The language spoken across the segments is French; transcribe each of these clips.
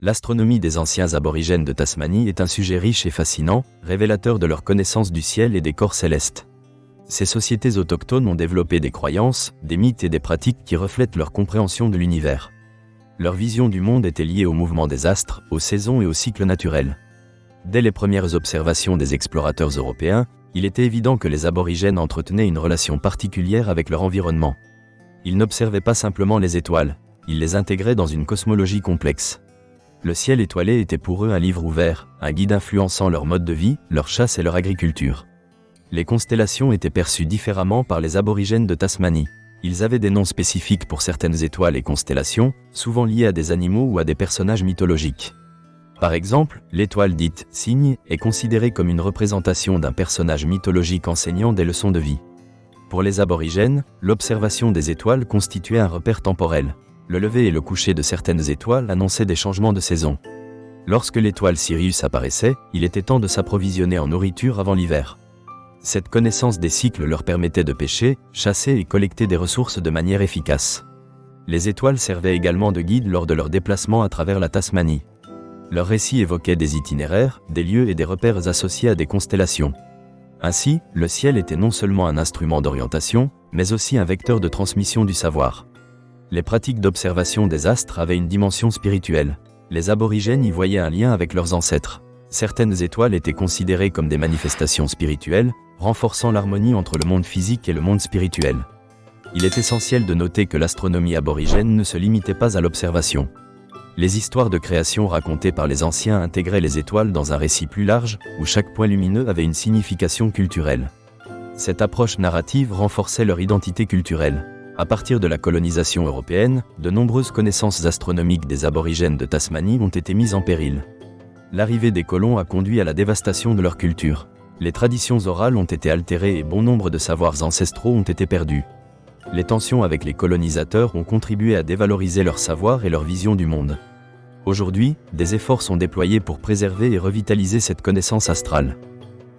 L'astronomie des anciens aborigènes de Tasmanie est un sujet riche et fascinant, révélateur de leur connaissance du ciel et des corps célestes. Ces sociétés autochtones ont développé des croyances, des mythes et des pratiques qui reflètent leur compréhension de l'univers. Leur vision du monde était liée au mouvement des astres, aux saisons et aux cycles naturels. Dès les premières observations des explorateurs européens, il était évident que les aborigènes entretenaient une relation particulière avec leur environnement. Ils n'observaient pas simplement les étoiles, ils les intégraient dans une cosmologie complexe. Le ciel étoilé était pour eux un livre ouvert, un guide influençant leur mode de vie, leur chasse et leur agriculture. Les constellations étaient perçues différemment par les aborigènes de Tasmanie. Ils avaient des noms spécifiques pour certaines étoiles et constellations, souvent liées à des animaux ou à des personnages mythologiques. Par exemple, l'étoile dite Cygne est considérée comme une représentation d'un personnage mythologique enseignant des leçons de vie. Pour les aborigènes, l'observation des étoiles constituait un repère temporel. Le lever et le coucher de certaines étoiles annonçaient des changements de saison. Lorsque l'étoile Sirius apparaissait, il était temps de s'approvisionner en nourriture avant l'hiver. Cette connaissance des cycles leur permettait de pêcher, chasser et collecter des ressources de manière efficace. Les étoiles servaient également de guide lors de leurs déplacements à travers la Tasmanie. Leurs récits évoquaient des itinéraires, des lieux et des repères associés à des constellations. Ainsi, le ciel était non seulement un instrument d'orientation, mais aussi un vecteur de transmission du savoir. Les pratiques d'observation des astres avaient une dimension spirituelle. Les aborigènes y voyaient un lien avec leurs ancêtres. Certaines étoiles étaient considérées comme des manifestations spirituelles, renforçant l'harmonie entre le monde physique et le monde spirituel. Il est essentiel de noter que l'astronomie aborigène ne se limitait pas à l'observation. Les histoires de création racontées par les anciens intégraient les étoiles dans un récit plus large, où chaque point lumineux avait une signification culturelle. Cette approche narrative renforçait leur identité culturelle. À partir de la colonisation européenne, de nombreuses connaissances astronomiques des aborigènes de Tasmanie ont été mises en péril. L'arrivée des colons a conduit à la dévastation de leur culture. Les traditions orales ont été altérées et bon nombre de savoirs ancestraux ont été perdus. Les tensions avec les colonisateurs ont contribué à dévaloriser leur savoir et leur vision du monde. Aujourd'hui, des efforts sont déployés pour préserver et revitaliser cette connaissance astrale.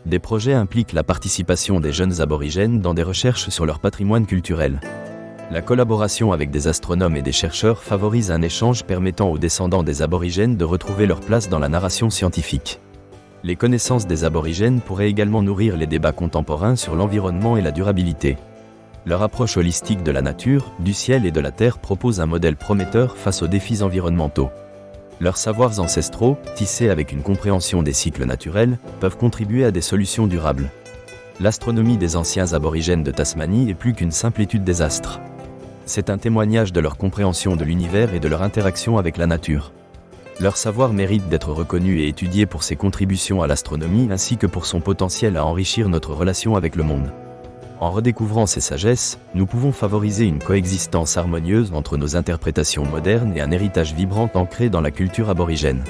Des projets impliquent la participation des jeunes aborigènes dans des recherches sur leur patrimoine culturel. La collaboration avec des astronomes et des chercheurs favorise un échange permettant aux descendants des aborigènes de retrouver leur place dans la narration scientifique. Les connaissances des aborigènes pourraient également nourrir les débats contemporains sur l'environnement et la durabilité. Leur approche holistique de la nature, du ciel et de la terre propose un modèle prometteur face aux défis environnementaux. Leurs savoirs ancestraux, tissés avec une compréhension des cycles naturels, peuvent contribuer à des solutions durables. L'astronomie des anciens aborigènes de Tasmanie est plus qu'une simple étude des astres. C'est un témoignage de leur compréhension de l'univers et de leur interaction avec la nature. Leur savoir mérite d'être reconnu et étudié pour ses contributions à l'astronomie ainsi que pour son potentiel à enrichir notre relation avec le monde. En redécouvrant ces sagesses, nous pouvons favoriser une coexistence harmonieuse entre nos interprétations modernes et un héritage vibrant ancré dans la culture aborigène.